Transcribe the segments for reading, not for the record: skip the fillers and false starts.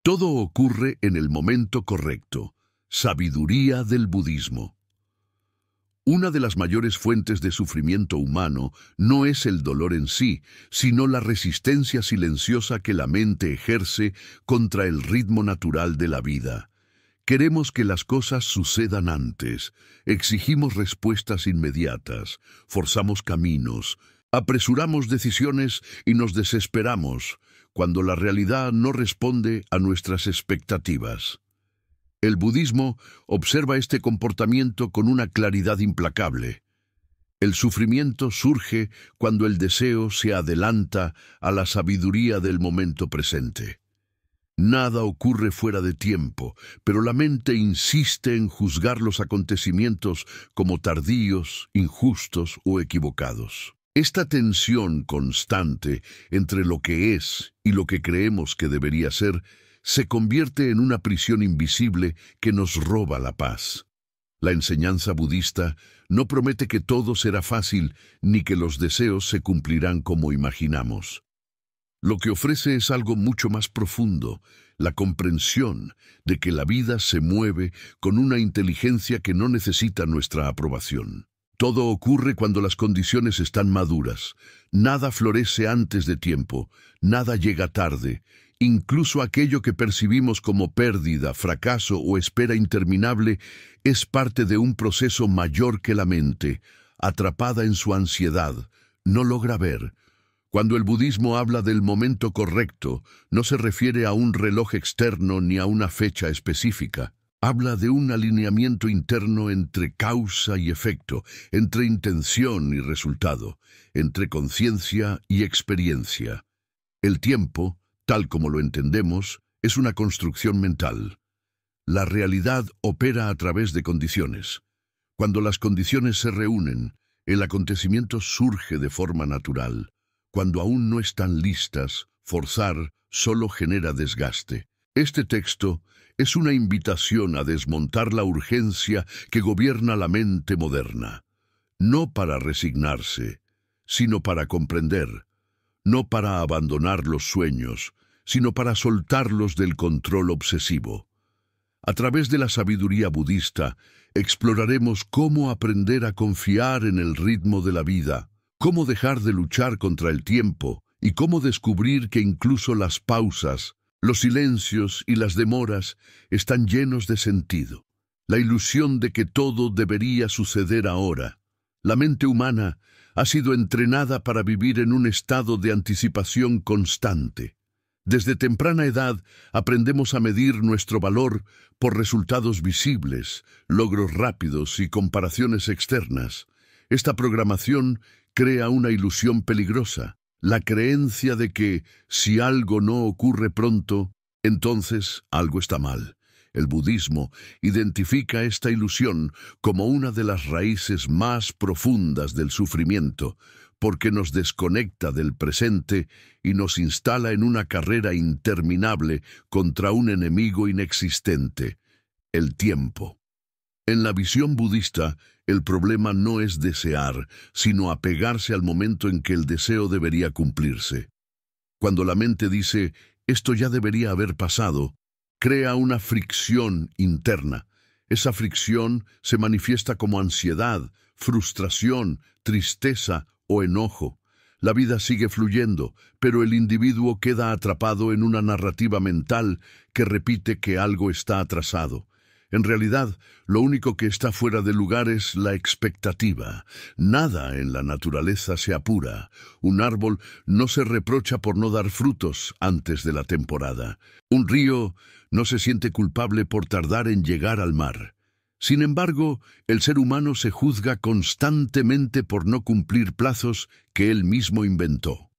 Todo ocurre en el momento correcto. Sabiduría del budismo. Una de las mayores fuentes de sufrimiento humano no es el dolor en sí, sino la resistencia silenciosa que la mente ejerce contra el ritmo natural de la vida. Queremos que las cosas sucedan antes, exigimos respuestas inmediatas, forzamos caminos, apresuramos decisiones y nos desesperamos cuando la realidad no responde a nuestras expectativas. El budismo observa este comportamiento con una claridad implacable. El sufrimiento surge cuando el deseo se adelanta a la sabiduría del momento presente. Nada ocurre fuera de tiempo, pero la mente insiste en juzgar los acontecimientos como tardíos, injustos o equivocados. Esta tensión constante entre lo que es y lo que creemos que debería ser se convierte en una prisión invisible que nos roba la paz. La enseñanza budista no promete que todo será fácil ni que los deseos se cumplirán como imaginamos. Lo que ofrece es algo mucho más profundo, la comprensión de que la vida se mueve con una inteligencia que no necesita nuestra aprobación. Todo ocurre cuando las condiciones están maduras. Nada florece antes de tiempo, nada llega tarde. Incluso aquello que percibimos como pérdida, fracaso o espera interminable es parte de un proceso mayor que la mente, atrapada en su ansiedad, no logra ver. Cuando el budismo habla del momento correcto, no se refiere a un reloj externo ni a una fecha específica. Habla de un alineamiento interno entre causa y efecto, entre intención y resultado, entre conciencia y experiencia. El tiempo, tal como lo entendemos, es una construcción mental. La realidad opera a través de condiciones. Cuando las condiciones se reúnen, el acontecimiento surge de forma natural. Cuando aún no están listas, forzar solo genera desgaste. Este texto es una invitación a desmontar la urgencia que gobierna la mente moderna, no para resignarse, sino para comprender, no para abandonar los sueños, sino para soltarlos del control obsesivo. A través de la sabiduría budista, exploraremos cómo aprender a confiar en el ritmo de la vida, cómo dejar de luchar contra el tiempo y cómo descubrir que incluso las pausas, los silencios y las demoras están llenos de sentido. La ilusión de que todo debería suceder ahora. La mente humana ha sido entrenada para vivir en un estado de anticipación constante. Desde temprana edad aprendemos a medir nuestro valor por resultados visibles, logros rápidos y comparaciones externas. Esta programación crea una ilusión peligrosa, la creencia de que si algo no ocurre pronto, entonces algo está mal. El budismo identifica esta ilusión como una de las raíces más profundas del sufrimiento, porque nos desconecta del presente y nos instala en una carrera interminable contra un enemigo inexistente, el tiempo. En la visión budista, el problema no es desear, sino apegarse al momento en que el deseo debería cumplirse. Cuando la mente dice, esto ya debería haber pasado, crea una fricción interna. Esa fricción se manifiesta como ansiedad, frustración, tristeza o enojo. La vida sigue fluyendo, pero el individuo queda atrapado en una narrativa mental que repite que algo está atrasado. En realidad, lo único que está fuera de lugar es la expectativa. Nada en la naturaleza se apura. Un árbol no se reprocha por no dar frutos antes de la temporada. Un río no se siente culpable por tardar en llegar al mar. Sin embargo, el ser humano se juzga constantemente por no cumplir plazos que él mismo inventó.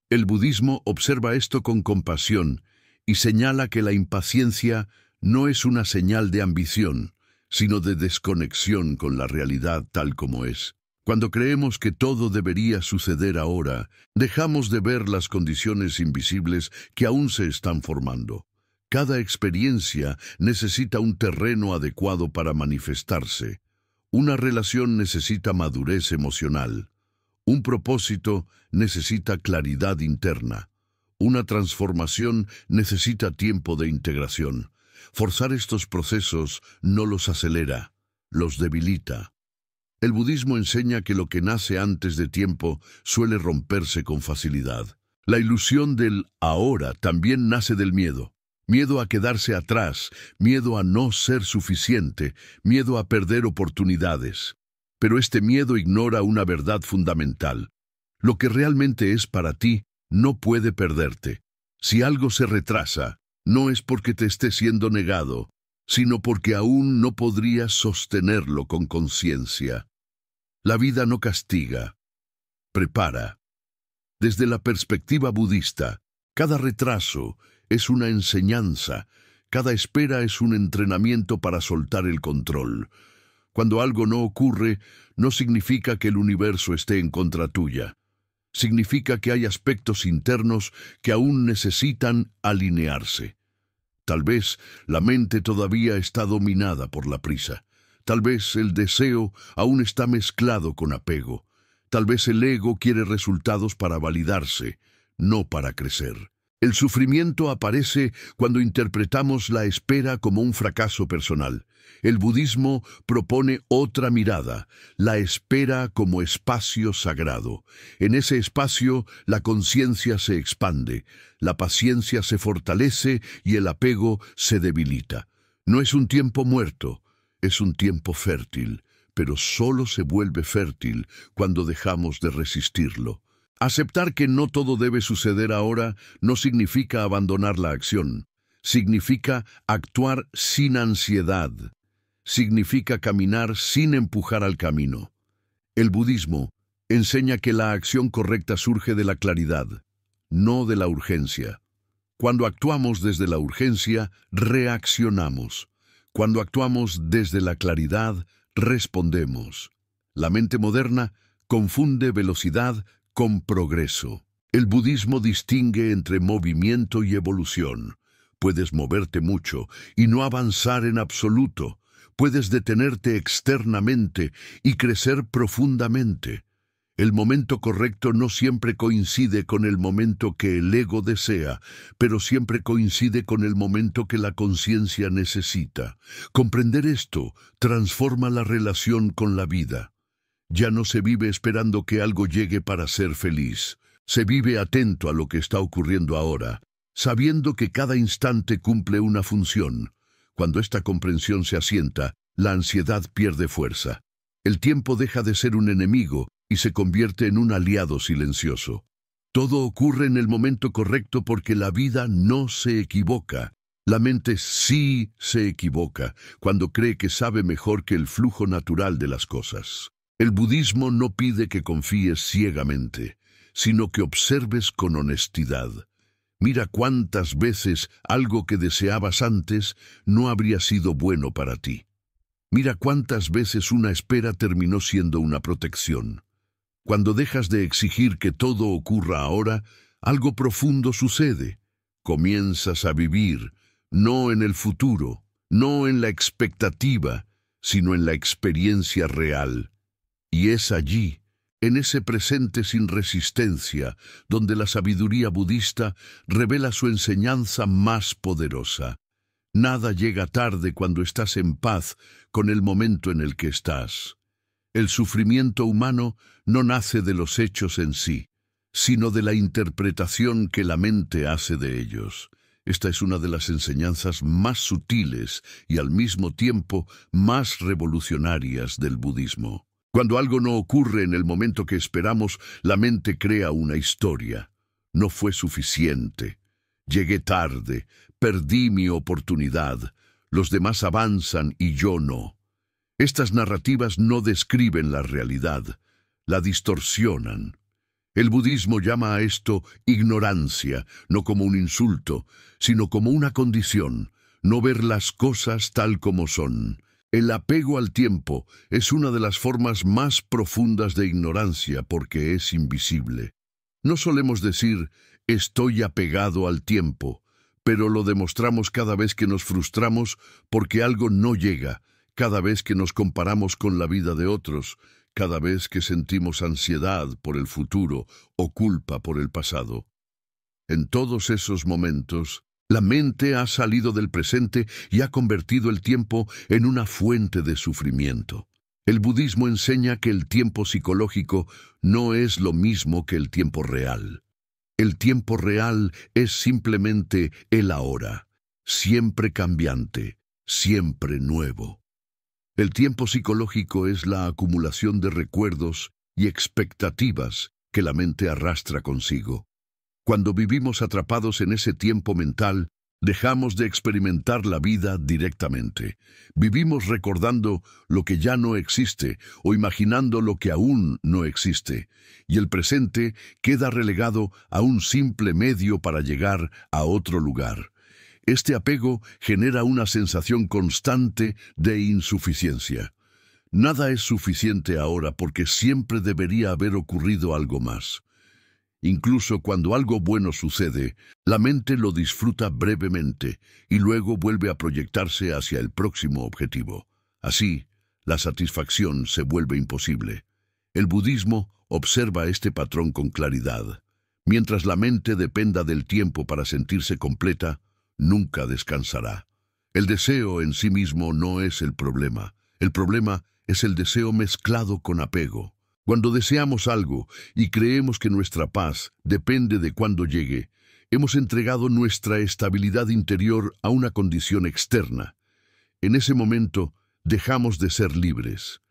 El budismo observa esto con compasión y señala que la impaciencia no es una señal de ambición, sino de desconexión con la realidad tal como es. Cuando creemos que todo debería suceder ahora, dejamos de ver las condiciones invisibles que aún se están formando. Cada experiencia necesita un terreno adecuado para manifestarse. Una relación necesita madurez emocional. Un propósito necesita claridad interna. Una transformación necesita tiempo de integración. Forzar estos procesos no los acelera, los debilita. El budismo enseña que lo que nace antes de tiempo suele romperse con facilidad. La ilusión del ahora también nace del miedo. Miedo a quedarse atrás, miedo a no ser suficiente, miedo a perder oportunidades. Pero este miedo ignora una verdad fundamental. Lo que realmente es para ti no puede perderte. Si algo se retrasa, no es porque te esté siendo negado, sino porque aún no podrías sostenerlo con conciencia. La vida no castiga, prepara. Desde la perspectiva budista, cada retraso es una enseñanza, cada espera es un entrenamiento para soltar el control. Cuando algo no ocurre, no significa que el universo esté en contra tuya. Significa que hay aspectos internos que aún necesitan alinearse. Tal vez la mente todavía está dominada por la prisa. Tal vez el deseo aún está mezclado con apego. Tal vez el ego quiere resultados para validarse, no para crecer. El sufrimiento aparece cuando interpretamos la espera como un fracaso personal. El budismo propone otra mirada, la espera como espacio sagrado. En ese espacio, la conciencia se expande, la paciencia se fortalece y el apego se debilita. No es un tiempo muerto, es un tiempo fértil, pero solo se vuelve fértil cuando dejamos de resistirlo. Aceptar que no todo debe suceder ahora no significa abandonar la acción. Significa actuar sin ansiedad. Significa caminar sin empujar al camino. El budismo enseña que la acción correcta surge de la claridad, no de la urgencia. Cuando actuamos desde la urgencia, reaccionamos. Cuando actuamos desde la claridad, respondemos. La mente moderna confunde velocidad con progreso. El budismo distingue entre movimiento y evolución. Puedes moverte mucho y no avanzar en absoluto. Puedes detenerte externamente y crecer profundamente. El momento correcto no siempre coincide con el momento que el ego desea, pero siempre coincide con el momento que la conciencia necesita. Comprender esto transforma la relación con la vida. Ya no se vive esperando que algo llegue para ser feliz. Se vive atento a lo que está ocurriendo ahora, sabiendo que cada instante cumple una función. Cuando esta comprensión se asienta, la ansiedad pierde fuerza. El tiempo deja de ser un enemigo y se convierte en un aliado silencioso. Todo ocurre en el momento correcto porque la vida no se equivoca. La mente sí se equivoca cuando cree que sabe mejor que el flujo natural de las cosas. El budismo no pide que confíes ciegamente, sino que observes con honestidad. Mira cuántas veces algo que deseabas antes no habría sido bueno para ti. Mira cuántas veces una espera terminó siendo una protección. Cuando dejas de exigir que todo ocurra ahora, algo profundo sucede. Comienzas a vivir, no en el futuro, no en la expectativa, sino en la experiencia real. Y es allí, en ese presente sin resistencia, donde la sabiduría budista revela su enseñanza más poderosa. Nada llega tarde cuando estás en paz con el momento en el que estás. El sufrimiento humano no nace de los hechos en sí, sino de la interpretación que la mente hace de ellos. Esta es una de las enseñanzas más sutiles y al mismo tiempo más revolucionarias del budismo. Cuando algo no ocurre en el momento que esperamos, la mente crea una historia. No fue suficiente. Llegué tarde, perdí mi oportunidad, los demás avanzan y yo no. Estas narrativas no describen la realidad, la distorsionan. El budismo llama a esto ignorancia, no como un insulto, sino como una condición, no ver las cosas tal como son. El apego al tiempo es una de las formas más profundas de ignorancia porque es invisible. No solemos decir, estoy apegado al tiempo, pero lo demostramos cada vez que nos frustramos porque algo no llega, cada vez que nos comparamos con la vida de otros, cada vez que sentimos ansiedad por el futuro o culpa por el pasado. En todos esos momentos, la mente ha salido del presente y ha convertido el tiempo en una fuente de sufrimiento. El budismo enseña que el tiempo psicológico no es lo mismo que el tiempo real. El tiempo real es simplemente el ahora, siempre cambiante, siempre nuevo. El tiempo psicológico es la acumulación de recuerdos y expectativas que la mente arrastra consigo. Cuando vivimos atrapados en ese tiempo mental, dejamos de experimentar la vida directamente. Vivimos recordando lo que ya no existe o imaginando lo que aún no existe, y el presente queda relegado a un simple medio para llegar a otro lugar. Este apego genera una sensación constante de insuficiencia. Nada es suficiente ahora porque siempre debería haber ocurrido algo más. Incluso cuando algo bueno sucede, la mente lo disfruta brevemente y luego vuelve a proyectarse hacia el próximo objetivo. Así, la satisfacción se vuelve imposible. El budismo observa este patrón con claridad. Mientras la mente dependa del tiempo para sentirse completa, nunca descansará. El deseo en sí mismo no es el problema. El problema es el deseo mezclado con apego. Cuando deseamos algo y creemos que nuestra paz depende de cuándo llegue, hemos entregado nuestra estabilidad interior a una condición externa. En ese momento, dejamos de ser libres.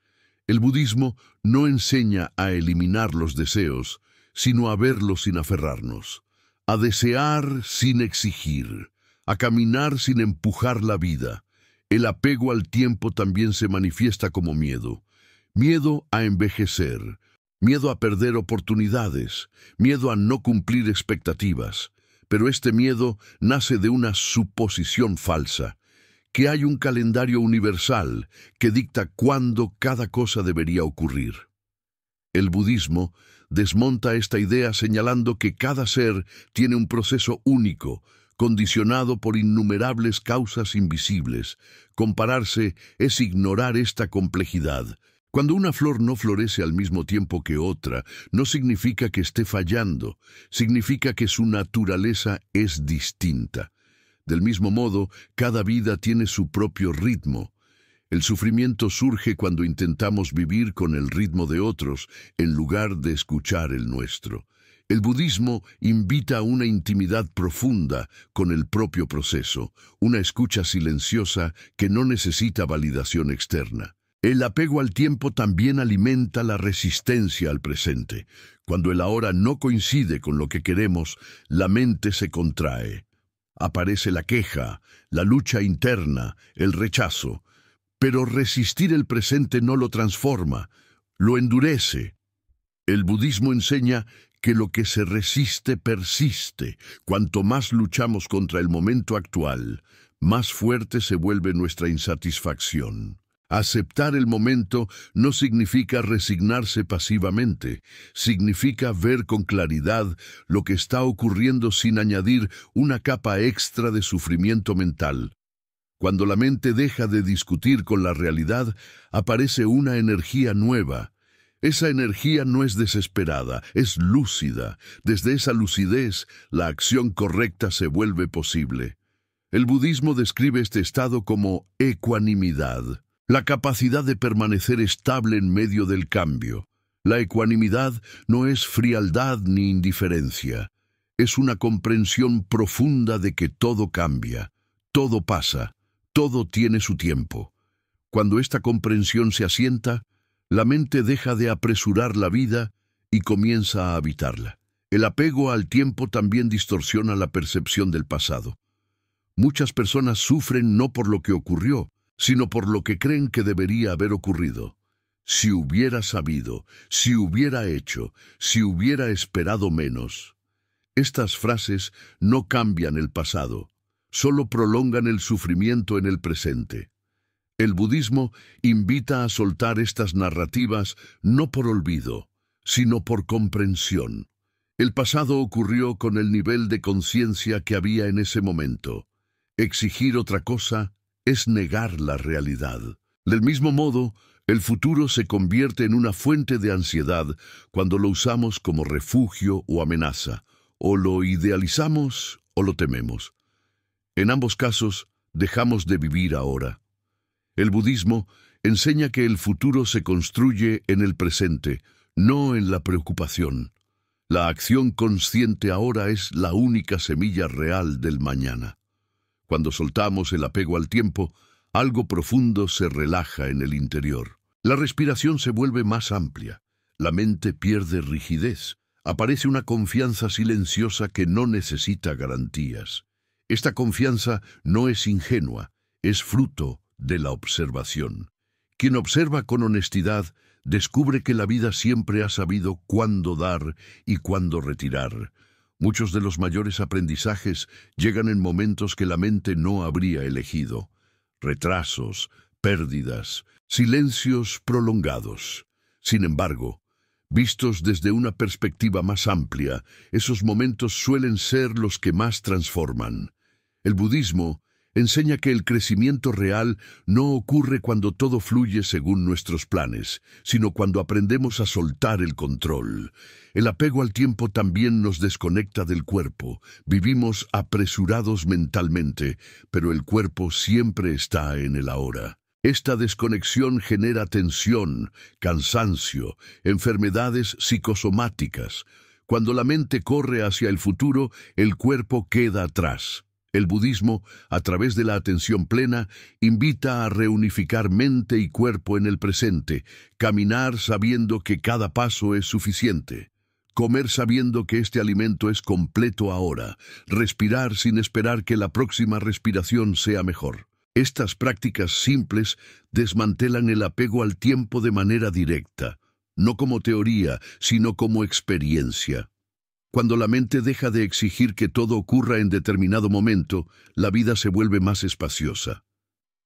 El budismo no enseña a eliminar los deseos, sino a verlos sin aferrarnos, a desear sin exigir, a caminar sin empujar la vida. El apego al tiempo también se manifiesta como miedo. Miedo a envejecer, miedo a perder oportunidades, miedo a no cumplir expectativas. Pero este miedo nace de una suposición falsa, que hay un calendario universal que dicta cuándo cada cosa debería ocurrir. El budismo desmonta esta idea señalando que cada ser tiene un proceso único, condicionado por innumerables causas invisibles. Compararse es ignorar esta complejidad. Cuando una flor no florece al mismo tiempo que otra, no significa que esté fallando, significa que su naturaleza es distinta. Del mismo modo, cada vida tiene su propio ritmo. El sufrimiento surge cuando intentamos vivir con el ritmo de otros, en lugar de escuchar el nuestro. El budismo invita a una intimidad profunda con el propio proceso, una escucha silenciosa que no necesita validación externa. El apego al tiempo también alimenta la resistencia al presente. Cuando el ahora no coincide con lo que queremos, la mente se contrae. Aparece la queja, la lucha interna, el rechazo. Pero resistir el presente no lo transforma, lo endurece. El budismo enseña que lo que se resiste persiste. Cuanto más luchamos contra el momento actual, más fuerte se vuelve nuestra insatisfacción. Aceptar el momento no significa resignarse pasivamente, significa ver con claridad lo que está ocurriendo sin añadir una capa extra de sufrimiento mental. Cuando la mente deja de discutir con la realidad, aparece una energía nueva. Esa energía no es desesperada, es lúcida. Desde esa lucidez, la acción correcta se vuelve posible. El budismo describe este estado como ecuanimidad. La capacidad de permanecer estable en medio del cambio. La ecuanimidad no es frialdad ni indiferencia. Es una comprensión profunda de que todo cambia, todo pasa, todo tiene su tiempo. Cuando esta comprensión se asienta, la mente deja de apresurar la vida y comienza a habitarla. El apego al tiempo también distorsiona la percepción del pasado. Muchas personas sufren no por lo que ocurrió, sino por lo que creen que debería haber ocurrido. Si hubiera sabido, si hubiera hecho, si hubiera esperado menos. Estas frases no cambian el pasado, solo prolongan el sufrimiento en el presente. El budismo invita a soltar estas narrativas no por olvido, sino por comprensión. El pasado ocurrió con el nivel de conciencia que había en ese momento. Exigir otra cosa es negar la realidad. Del mismo modo, el futuro se convierte en una fuente de ansiedad cuando lo usamos como refugio o amenaza, O lo idealizamos o lo tememos. En ambos casos, dejamos de vivir ahora. El budismo enseña que el futuro se construye en el presente, no en la preocupación. La acción consciente ahora es la única semilla real del mañana. Cuando soltamos el apego al tiempo, algo profundo se relaja en el interior. La respiración se vuelve más amplia. La mente pierde rigidez. Aparece una confianza silenciosa que no necesita garantías. Esta confianza no es ingenua, es fruto de la observación. Quien observa con honestidad descubre que la vida siempre ha sabido cuándo dar y cuándo retirar. Muchos de los mayores aprendizajes llegan en momentos que la mente no habría elegido. Retrasos, pérdidas, silencios prolongados. Sin embargo, vistos desde una perspectiva más amplia, esos momentos suelen ser los que más transforman. El budismo enseña que el crecimiento real no ocurre cuando todo fluye según nuestros planes, sino cuando aprendemos a soltar el control. El apego al tiempo también nos desconecta del cuerpo. Vivimos apresurados mentalmente, pero el cuerpo siempre está en el ahora. Esta desconexión genera tensión, cansancio, enfermedades psicosomáticas. Cuando la mente corre hacia el futuro, el cuerpo queda atrás. El budismo, a través de la atención plena, invita a reunificar mente y cuerpo en el presente, caminar sabiendo que cada paso es suficiente, comer sabiendo que este alimento es completo ahora, respirar sin esperar que la próxima respiración sea mejor. Estas prácticas simples desmantelan el apego al tiempo de manera directa, no como teoría, sino como experiencia. Cuando la mente deja de exigir que todo ocurra en determinado momento, la vida se vuelve más espaciosa.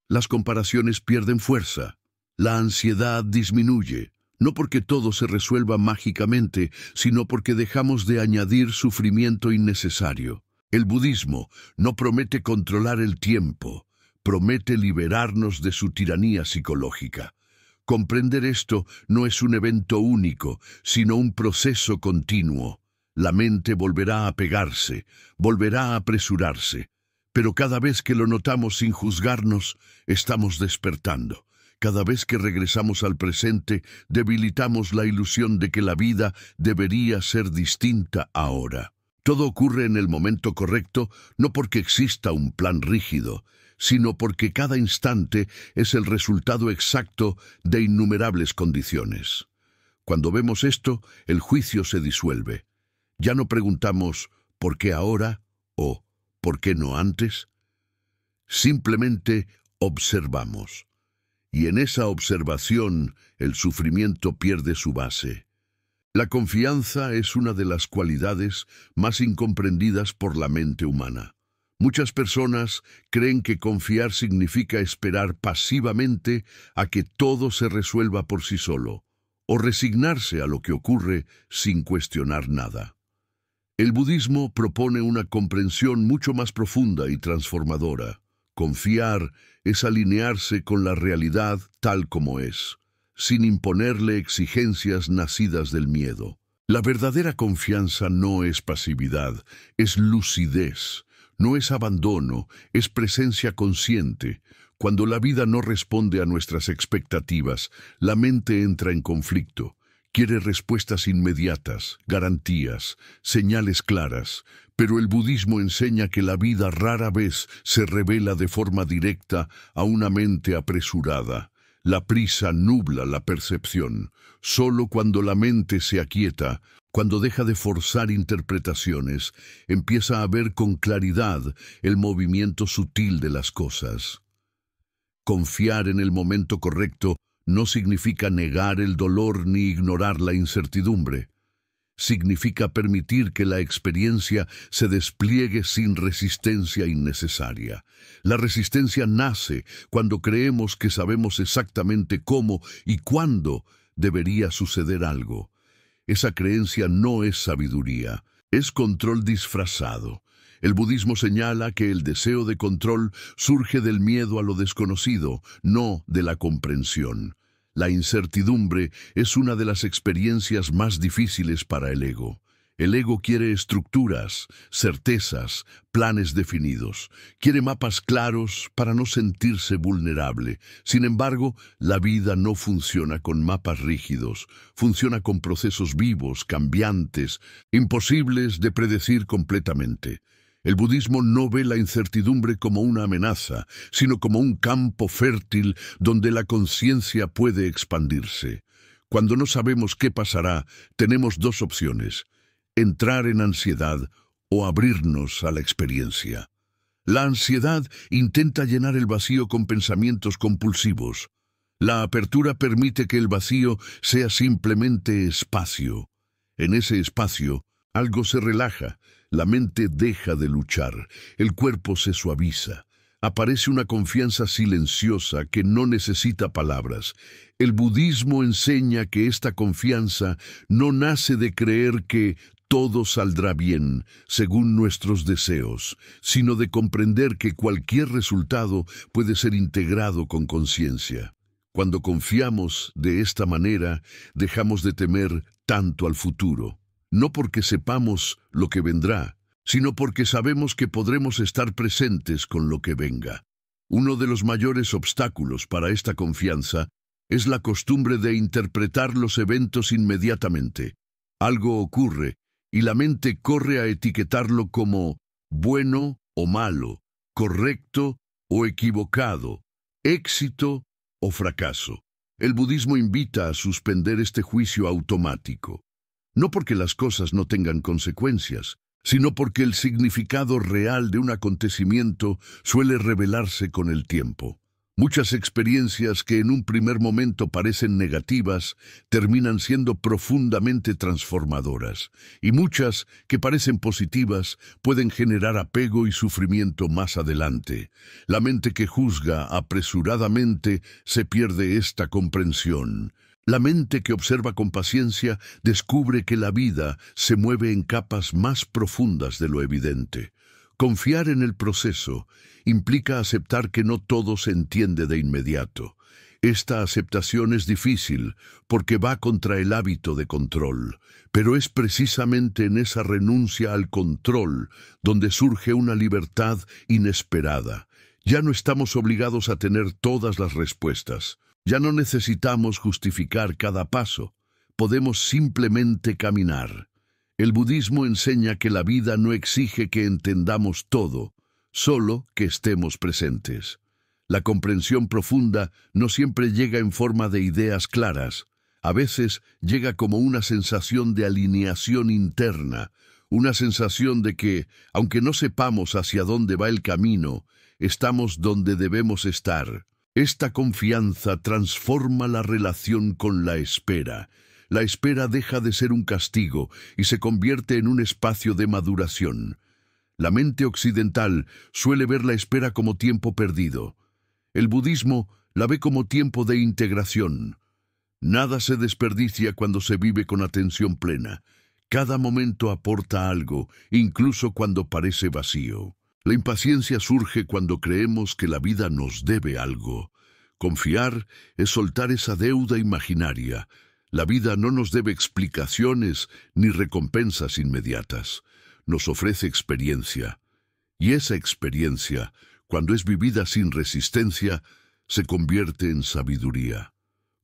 Las comparaciones pierden fuerza. La ansiedad disminuye, no porque todo se resuelva mágicamente, sino porque dejamos de añadir sufrimiento innecesario. El budismo no promete controlar el tiempo, promete liberarnos de su tiranía psicológica. Comprender esto no es un evento único, sino un proceso continuo. La mente volverá a pegarse, volverá a apresurarse, pero cada vez que lo notamos sin juzgarnos, estamos despertando. Cada vez que regresamos al presente, debilitamos la ilusión de que la vida debería ser distinta ahora. Todo ocurre en el momento correcto, no porque exista un plan rígido, sino porque cada instante es el resultado exacto de innumerables condiciones. Cuando vemos esto, el juicio se disuelve. Ya no preguntamos ¿por qué ahora? O ¿por qué no antes? Simplemente observamos. Y en esa observación el sufrimiento pierde su base. La confianza es una de las cualidades más incomprendidas por la mente humana. Muchas personas creen que confiar significa esperar pasivamente a que todo se resuelva por sí solo, o resignarse a lo que ocurre sin cuestionar nada. El budismo propone una comprensión mucho más profunda y transformadora. Confiar es alinearse con la realidad tal como es, sin imponerle exigencias nacidas del miedo. La verdadera confianza no es pasividad, es lucidez, no es abandono, es presencia consciente. Cuando la vida no responde a nuestras expectativas, la mente entra en conflicto. Quiere respuestas inmediatas, garantías, señales claras, pero el budismo enseña que la vida rara vez se revela de forma directa a una mente apresurada. La prisa nubla la percepción. Solo cuando la mente se aquieta, cuando deja de forzar interpretaciones, empieza a ver con claridad el movimiento sutil de las cosas. Confiar en el momento correcto no significa negar el dolor ni ignorar la incertidumbre. Significa permitir que la experiencia se despliegue sin resistencia innecesaria. La resistencia nace cuando creemos que sabemos exactamente cómo y cuándo debería suceder algo. Esa creencia no es sabiduría, es control disfrazado. El budismo señala que el deseo de control surge del miedo a lo desconocido, no de la comprensión. La incertidumbre es una de las experiencias más difíciles para el ego. El ego quiere estructuras, certezas, planes definidos. Quiere mapas claros para no sentirse vulnerable. Sin embargo, la vida no funciona con mapas rígidos. Funciona con procesos vivos, cambiantes, imposibles de predecir completamente. El budismo no ve la incertidumbre como una amenaza, sino como un campo fértil donde la conciencia puede expandirse. Cuando no sabemos qué pasará, tenemos dos opciones: entrar en ansiedad o abrirnos a la experiencia. La ansiedad intenta llenar el vacío con pensamientos compulsivos. La apertura permite que el vacío sea simplemente espacio. En ese espacio, algo se relaja, la mente deja de luchar, el cuerpo se suaviza. Aparece una confianza silenciosa que no necesita palabras. El budismo enseña que esta confianza no nace de creer que todo saldrá bien, según nuestros deseos, sino de comprender que cualquier resultado puede ser integrado con conciencia. Cuando confiamos de esta manera, dejamos de temer tanto al futuro, no porque sepamos lo que vendrá, sino porque sabemos que podremos estar presentes con lo que venga. Uno de los mayores obstáculos para esta confianza es la costumbre de interpretar los eventos inmediatamente. Algo ocurre y la mente corre a etiquetarlo como bueno o malo, correcto o equivocado, éxito o fracaso. El budismo invita a suspender este juicio automático, no porque las cosas no tengan consecuencias, sino porque el significado real de un acontecimiento suele revelarse con el tiempo. Muchas experiencias que en un primer momento parecen negativas terminan siendo profundamente transformadoras, y muchas que parecen positivas pueden generar apego y sufrimiento más adelante. La mente que juzga apresuradamente se pierde esta comprensión. La mente que observa con paciencia descubre que la vida se mueve en capas más profundas de lo evidente. Confiar en el proceso implica aceptar que no todo se entiende de inmediato. Esta aceptación es difícil porque va contra el hábito de control, pero es precisamente en esa renuncia al control donde surge una libertad inesperada. Ya no estamos obligados a tener todas las respuestas. Ya no necesitamos justificar cada paso. Podemos simplemente caminar. El budismo enseña que la vida no exige que entendamos todo, solo que estemos presentes. La comprensión profunda no siempre llega en forma de ideas claras. A veces llega como una sensación de alineación interna, una sensación de que, aunque no sepamos hacia dónde va el camino, estamos donde debemos estar. Esta confianza transforma la relación con la espera. La espera deja de ser un castigo y se convierte en un espacio de maduración. La mente occidental suele ver la espera como tiempo perdido. El budismo la ve como tiempo de integración. Nada se desperdicia cuando se vive con atención plena. Cada momento aporta algo, incluso cuando parece vacío. La impaciencia surge cuando creemos que la vida nos debe algo. Confiar es soltar esa deuda imaginaria. La vida no nos debe explicaciones ni recompensas inmediatas. Nos ofrece experiencia. Y esa experiencia, cuando es vivida sin resistencia, se convierte en sabiduría.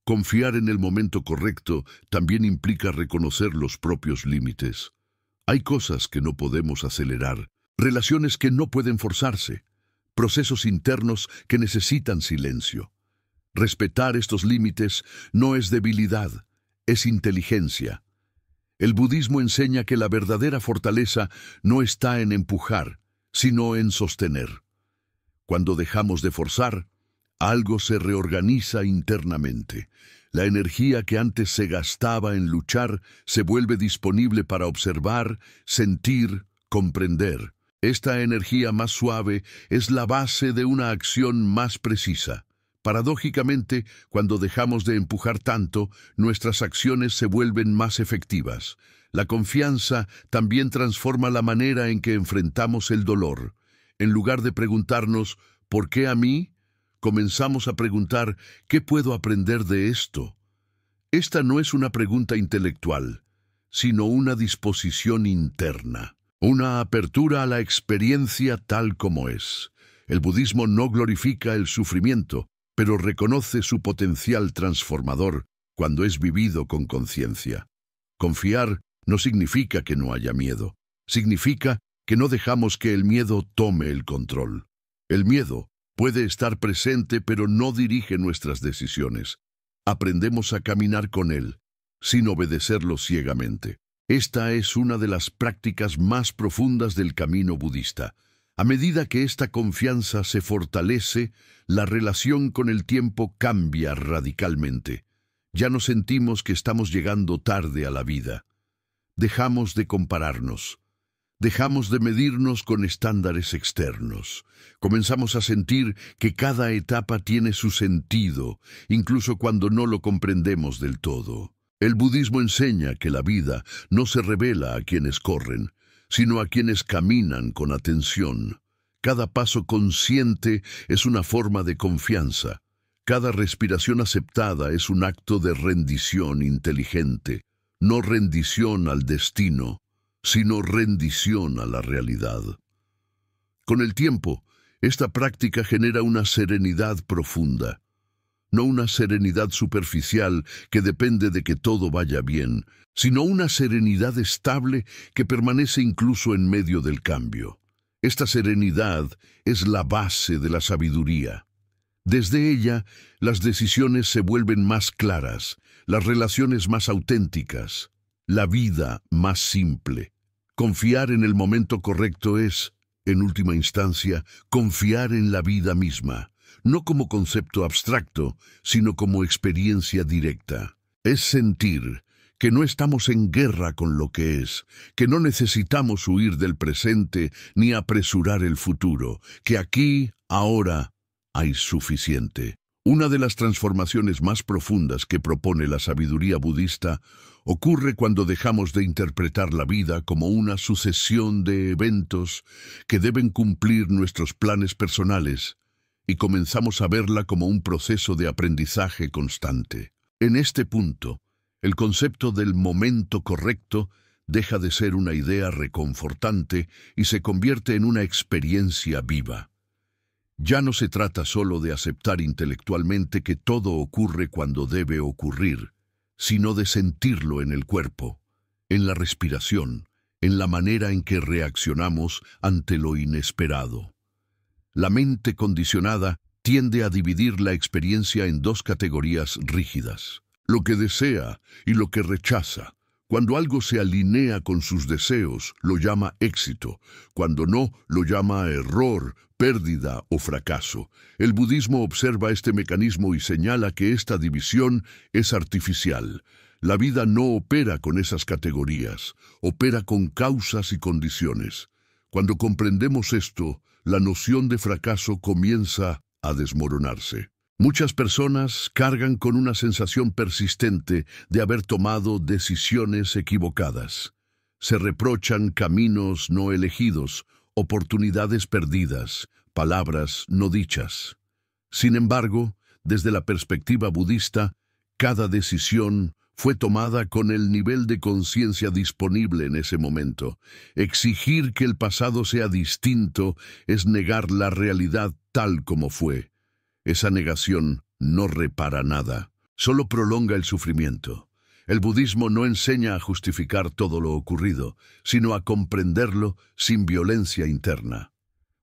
Confiar en el momento correcto también implica reconocer los propios límites. Hay cosas que no podemos acelerar, relaciones que no pueden forzarse, procesos internos que necesitan silencio. Respetar estos límites no es debilidad, es inteligencia. El budismo enseña que la verdadera fortaleza no está en empujar, sino en sostener. Cuando dejamos de forzar, algo se reorganiza internamente. La energía que antes se gastaba en luchar se vuelve disponible para observar, sentir, comprender. Esta energía más suave es la base de una acción más precisa. Paradójicamente, cuando dejamos de empujar tanto, nuestras acciones se vuelven más efectivas. La confianza también transforma la manera en que enfrentamos el dolor. En lugar de preguntarnos, ¿por qué a mí?, comenzamos a preguntar, ¿qué puedo aprender de esto? Esta no es una pregunta intelectual, sino una disposición interna, una apertura a la experiencia tal como es. El budismo no glorifica el sufrimiento, pero reconoce su potencial transformador cuando es vivido con conciencia. Confiar no significa que no haya miedo, significa que no dejamos que el miedo tome el control. El miedo puede estar presente, pero no dirige nuestras decisiones. Aprendemos a caminar con él, sin obedecerlo ciegamente. Esta es una de las prácticas más profundas del camino budista. A medida que esta confianza se fortalece, la relación con el tiempo cambia radicalmente. Ya no sentimos que estamos llegando tarde a la vida. Dejamos de compararnos. Dejamos de medirnos con estándares externos. Comenzamos a sentir que cada etapa tiene su sentido, incluso cuando no lo comprendemos del todo. El budismo enseña que la vida no se revela a quienes corren, sino a quienes caminan con atención. Cada paso consciente es una forma de confianza. Cada respiración aceptada es un acto de rendición inteligente, no rendición al destino, sino rendición a la realidad. Con el tiempo, esta práctica genera una serenidad profunda, no una serenidad superficial que depende de que todo vaya bien, sino una serenidad estable que permanece incluso en medio del cambio. Esta serenidad es la base de la sabiduría. Desde ella, las decisiones se vuelven más claras, las relaciones más auténticas, la vida más simple. Confiar en el momento correcto es, en última instancia, confiar en la vida misma, no como concepto abstracto, sino como experiencia directa. Es sentir que no estamos en guerra con lo que es, que no necesitamos huir del presente ni apresurar el futuro, que aquí, ahora, hay suficiente. Una de las transformaciones más profundas que propone la sabiduría budista ocurre cuando dejamos de interpretar la vida como una sucesión de eventos que deben cumplir nuestros planes personales y comenzamos a verla como un proceso de aprendizaje constante. En este punto, el concepto del momento correcto deja de ser una idea reconfortante y se convierte en una experiencia viva. Ya no se trata solo de aceptar intelectualmente que todo ocurre cuando debe ocurrir, sino de sentirlo en el cuerpo, en la respiración, en la manera en que reaccionamos ante lo inesperado. La mente condicionada tiende a dividir la experiencia en dos categorías rígidas: lo que desea y lo que rechaza. Cuando algo se alinea con sus deseos, lo llama éxito. Cuando no, lo llama error, pérdida o fracaso. El budismo observa este mecanismo y señala que esta división es artificial. La vida no opera con esas categorías, opera con causas y condiciones. Cuando comprendemos esto, la noción de fracaso comienza a desmoronarse. Muchas personas cargan con una sensación persistente de haber tomado decisiones equivocadas. Se reprochan caminos no elegidos, oportunidades perdidas, palabras no dichas. Sin embargo, desde la perspectiva budista, cada decisión fue tomada con el nivel de conciencia disponible en ese momento. Exigir que el pasado sea distinto es negar la realidad tal como fue. Esa negación no repara nada, solo prolonga el sufrimiento. El budismo no enseña a justificar todo lo ocurrido, sino a comprenderlo sin violencia interna.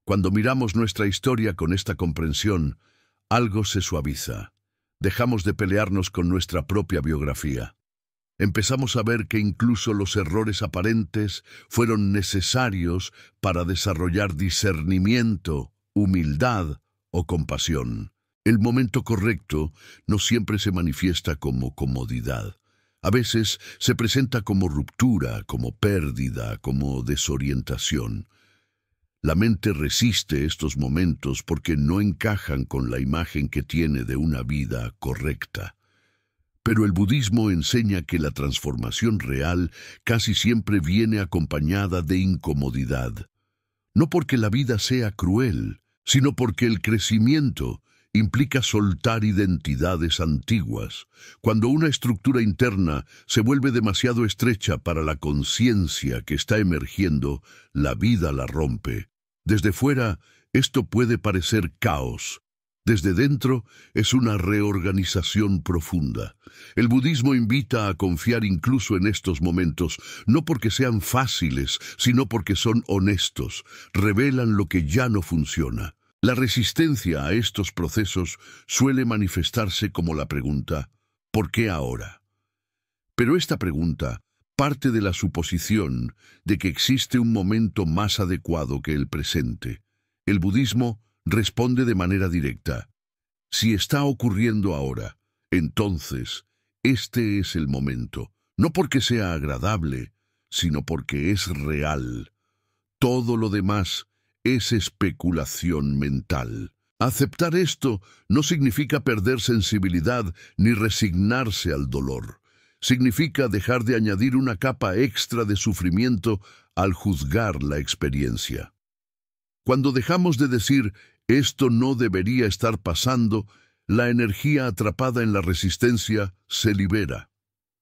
Cuando miramos nuestra historia con esta comprensión, algo se suaviza. Dejamos de pelearnos con nuestra propia biografía. Empezamos a ver que incluso los errores aparentes fueron necesarios para desarrollar discernimiento, humildad o compasión. El momento correcto no siempre se manifiesta como comodidad. A veces se presenta como ruptura, como pérdida, como desorientación. La mente resiste estos momentos porque no encajan con la imagen que tiene de una vida correcta. Pero el budismo enseña que la transformación real casi siempre viene acompañada de incomodidad. No porque la vida sea cruel, sino porque el crecimiento implica soltar identidades antiguas. Cuando una estructura interna se vuelve demasiado estrecha para la conciencia que está emergiendo, la vida la rompe. Desde fuera, esto puede parecer caos. Desde dentro es una reorganización profunda. El budismo invita a confiar incluso en estos momentos, no porque sean fáciles, sino porque son honestos, revelan lo que ya no funciona. La resistencia a estos procesos suele manifestarse como la pregunta, ¿por qué ahora? Pero esta pregunta parte de la suposición de que existe un momento más adecuado que el presente. El budismo responde de manera directa. Si está ocurriendo ahora, entonces este es el momento, no porque sea agradable, sino porque es real. Todo lo demás es especulación mental. Aceptar esto no significa perder sensibilidad ni resignarse al dolor. Significa dejar de añadir una capa extra de sufrimiento al juzgar la experiencia. Cuando dejamos de decir, esto no debería estar pasando, la energía atrapada en la resistencia se libera.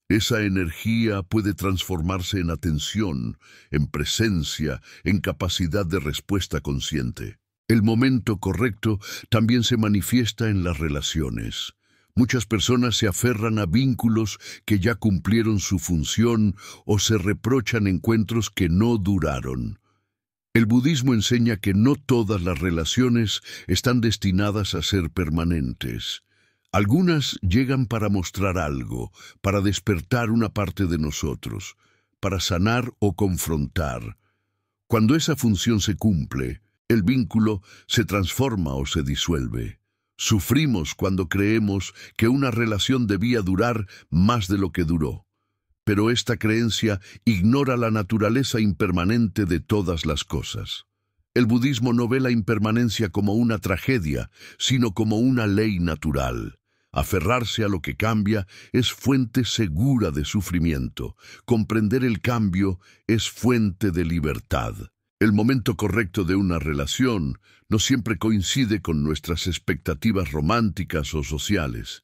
Esa energía puede transformarse en atención, en presencia, en capacidad de respuesta consciente. El momento correcto también se manifiesta en las relaciones. Muchas personas se aferran a vínculos que ya cumplieron su función o se reprochan encuentros que no duraron. El budismo enseña que no todas las relaciones están destinadas a ser permanentes. Algunas llegan para mostrar algo, para despertar una parte de nosotros, para sanar o confrontar. Cuando esa función se cumple, el vínculo se transforma o se disuelve. Sufrimos cuando creemos que una relación debía durar más de lo que duró. Pero esta creencia ignora la naturaleza impermanente de todas las cosas. El budismo no ve la impermanencia como una tragedia, sino como una ley natural. Aferrarse a lo que cambia es fuente segura de sufrimiento. Comprender el cambio es fuente de libertad. El momento correcto de una relación no siempre coincide con nuestras expectativas románticas o sociales.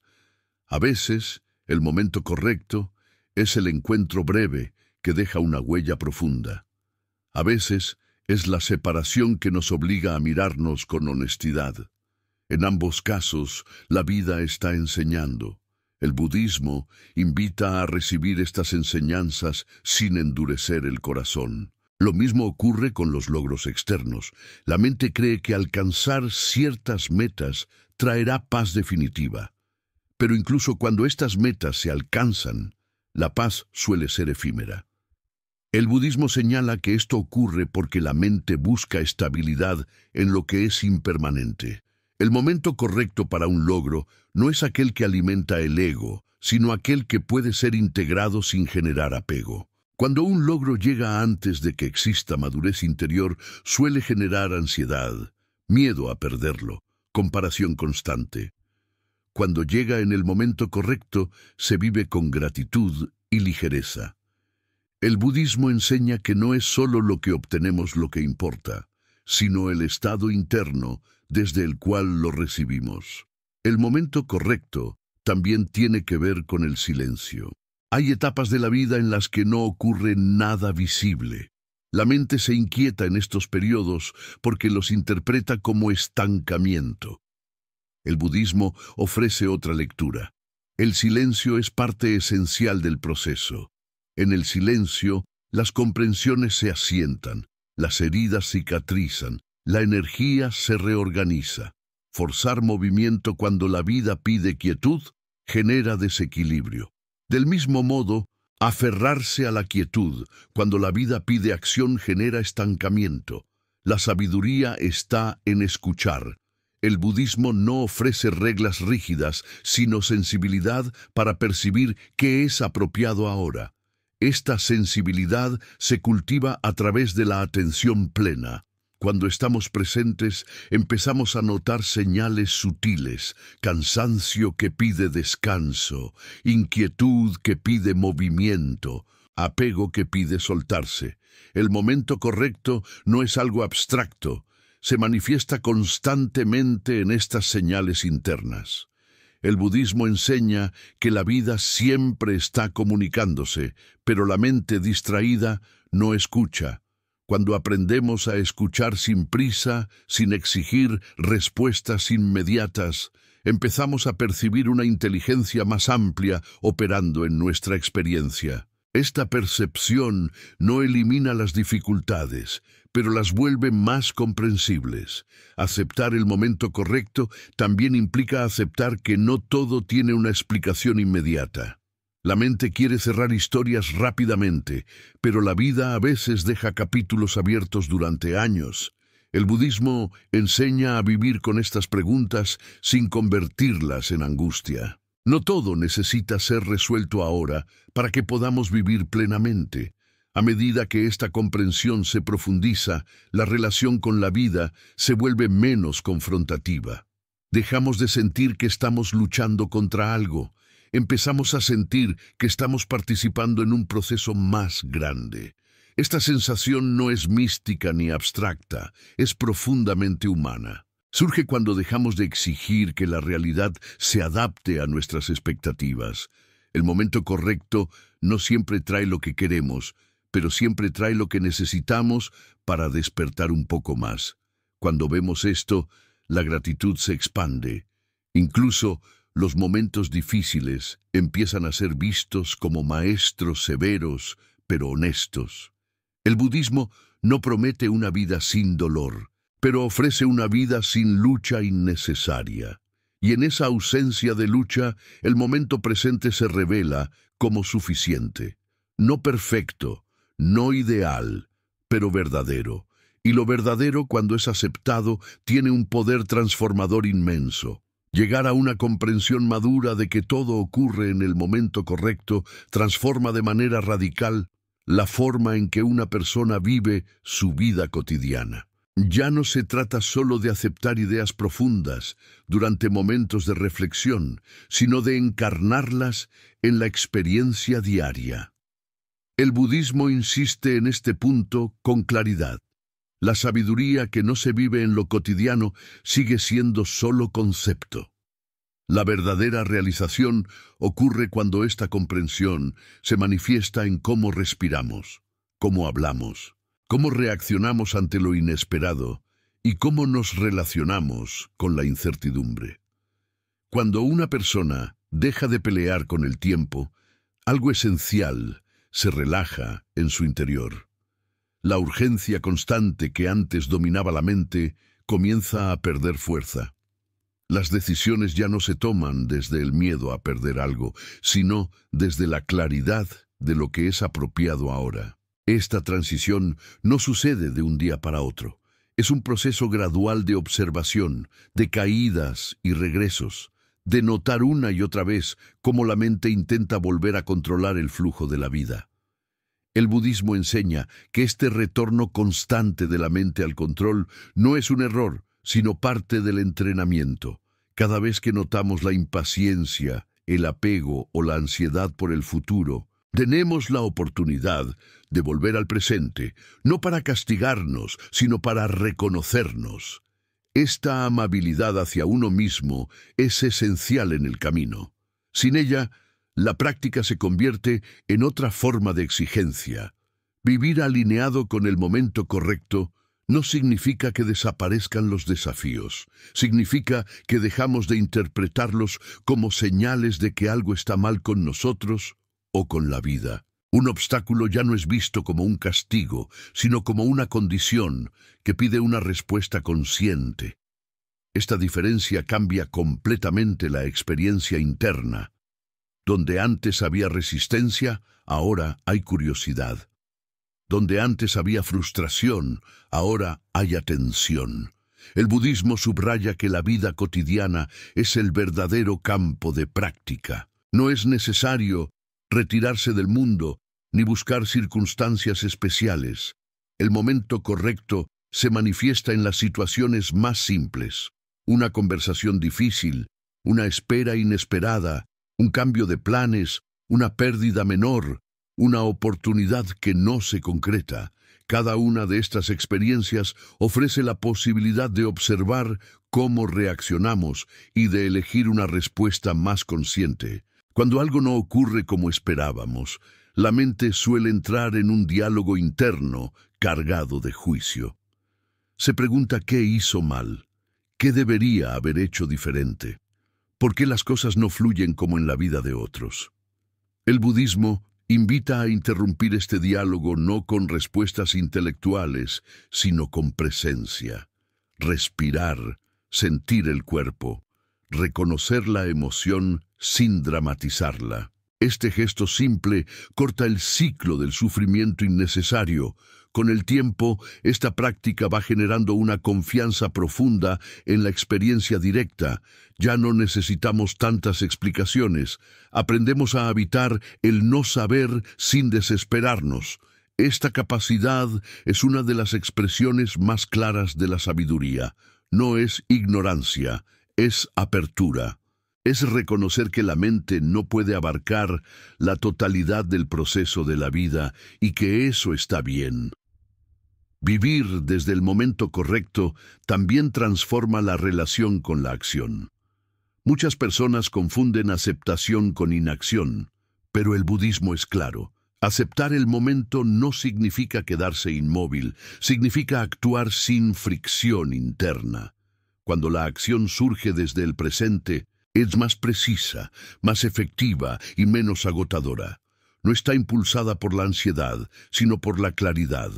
A veces, el momento correcto es el encuentro breve que deja una huella profunda. A veces es la separación que nos obliga a mirarnos con honestidad. En ambos casos, la vida está enseñando. El budismo invita a recibir estas enseñanzas sin endurecer el corazón. Lo mismo ocurre con los logros externos. La mente cree que alcanzar ciertas metas traerá paz definitiva. Pero incluso cuando estas metas se alcanzan, la paz suele ser efímera. El budismo señala que esto ocurre porque la mente busca estabilidad en lo que es impermanente. El momento correcto para un logro no es aquel que alimenta el ego, sino aquel que puede ser integrado sin generar apego. Cuando un logro llega antes de que exista madurez interior, suele generar ansiedad, miedo a perderlo, comparación constante. Cuando llega en el momento correcto, se vive con gratitud y ligereza. El budismo enseña que no es solo lo que obtenemos lo que importa, sino el estado interno desde el cual lo recibimos. El momento correcto también tiene que ver con el silencio. Hay etapas de la vida en las que no ocurre nada visible. La mente se inquieta en estos periodos porque los interpreta como estancamiento. El budismo ofrece otra lectura. El silencio es parte esencial del proceso. En el silencio, las comprensiones se asientan, las heridas cicatrizan, la energía se reorganiza. Forzar movimiento cuando la vida pide quietud genera desequilibrio. Del mismo modo, aferrarse a la quietud cuando la vida pide acción genera estancamiento. La sabiduría está en escuchar. El budismo no ofrece reglas rígidas, sino sensibilidad para percibir qué es apropiado ahora. Esta sensibilidad se cultiva a través de la atención plena. Cuando estamos presentes, empezamos a notar señales sutiles, cansancio que pide descanso, inquietud que pide movimiento, apego que pide soltarse. El momento correcto no es algo abstracto, se manifiesta constantemente en estas señales internas. El budismo enseña que la vida siempre está comunicándose, pero la mente distraída no escucha. Cuando aprendemos a escuchar sin prisa, sin exigir respuestas inmediatas, empezamos a percibir una inteligencia más amplia operando en nuestra experiencia. Esta percepción no elimina las dificultades, pero las vuelve más comprensibles. Aceptar el momento correcto también implica aceptar que no todo tiene una explicación inmediata. La mente quiere cerrar historias rápidamente, pero la vida a veces deja capítulos abiertos durante años. El budismo enseña a vivir con estas preguntas sin convertirlas en angustia. No todo necesita ser resuelto ahora para que podamos vivir plenamente. A medida que esta comprensión se profundiza, la relación con la vida se vuelve menos confrontativa. Dejamos de sentir que estamos luchando contra algo. Empezamos a sentir que estamos participando en un proceso más grande. Esta sensación no es mística ni abstracta, es profundamente humana. Surge cuando dejamos de exigir que la realidad se adapte a nuestras expectativas. El momento correcto no siempre trae lo que queremos, pero siempre trae lo que necesitamos para despertar un poco más. Cuando vemos esto, la gratitud se expande. Incluso los momentos difíciles empiezan a ser vistos como maestros severos, pero honestos. El budismo no promete una vida sin dolor, pero ofrece una vida sin lucha innecesaria. Y en esa ausencia de lucha, el momento presente se revela como suficiente. No perfecto, no ideal, pero verdadero. Y lo verdadero, cuando es aceptado, tiene un poder transformador inmenso. Llegar a una comprensión madura de que todo ocurre en el momento correcto transforma de manera radical la forma en que una persona vive su vida cotidiana. Ya no se trata solo de aceptar ideas profundas durante momentos de reflexión, sino de encarnarlas en la experiencia diaria. El budismo insiste en este punto con claridad. La sabiduría que no se vive en lo cotidiano sigue siendo solo concepto. La verdadera realización ocurre cuando esta comprensión se manifiesta en cómo respiramos, cómo hablamos, cómo reaccionamos ante lo inesperado y cómo nos relacionamos con la incertidumbre. Cuando una persona deja de pelear con el tiempo, algo esencial se relaja en su interior. La urgencia constante que antes dominaba la mente comienza a perder fuerza. Las decisiones ya no se toman desde el miedo a perder algo, sino desde la claridad de lo que es apropiado ahora. Esta transición no sucede de un día para otro. Es un proceso gradual de observación, de caídas y regresos, de notar una y otra vez cómo la mente intenta volver a controlar el flujo de la vida. El budismo enseña que este retorno constante de la mente al control no es un error, sino parte del entrenamiento. Cada vez que notamos la impaciencia, el apego o la ansiedad por el futuro, tenemos la oportunidad de volver al presente, no para castigarnos, sino para reconocernos. Esta amabilidad hacia uno mismo es esencial en el camino. Sin ella, la práctica se convierte en otra forma de exigencia. Vivir alineado con el momento correcto no significa que desaparezcan los desafíos. Significa que dejamos de interpretarlos como señales de que algo está mal con nosotros o con la vida. Un obstáculo ya no es visto como un castigo, sino como una condición que pide una respuesta consciente. Esta diferencia cambia completamente la experiencia interna. Donde antes había resistencia, ahora hay curiosidad. Donde antes había frustración, ahora hay atención. El budismo subraya que la vida cotidiana es el verdadero campo de práctica. No es necesario retirarse del mundo ni buscar circunstancias especiales. El momento correcto se manifiesta en las situaciones más simples. Una conversación difícil, una espera inesperada, un cambio de planes, una pérdida menor, una oportunidad que no se concreta. Cada una de estas experiencias ofrece la posibilidad de observar cómo reaccionamos y de elegir una respuesta más consciente. Cuando algo no ocurre como esperábamos, la mente suele entrar en un diálogo interno cargado de juicio. Se pregunta qué hizo mal, qué debería haber hecho diferente, por qué las cosas no fluyen como en la vida de otros. El budismo invita a interrumpir este diálogo no con respuestas intelectuales, sino con presencia. Respirar, sentir el cuerpo, reconocer la emoción sin dramatizarla. Este gesto simple corta el ciclo del sufrimiento innecesario. Con el tiempo, esta práctica va generando una confianza profunda en la experiencia directa. Ya no necesitamos tantas explicaciones. Aprendemos a habitar el no saber sin desesperarnos. Esta capacidad es una de las expresiones más claras de la sabiduría. No es ignorancia, es apertura. Es reconocer que la mente no puede abarcar la totalidad del proceso de la vida y que eso está bien. Vivir desde el momento correcto también transforma la relación con la acción. Muchas personas confunden aceptación con inacción, pero el budismo es claro. Aceptar el momento no significa quedarse inmóvil, significa actuar sin fricción interna. Cuando la acción surge desde el presente, es más precisa, más efectiva y menos agotadora. No está impulsada por la ansiedad, sino por la claridad.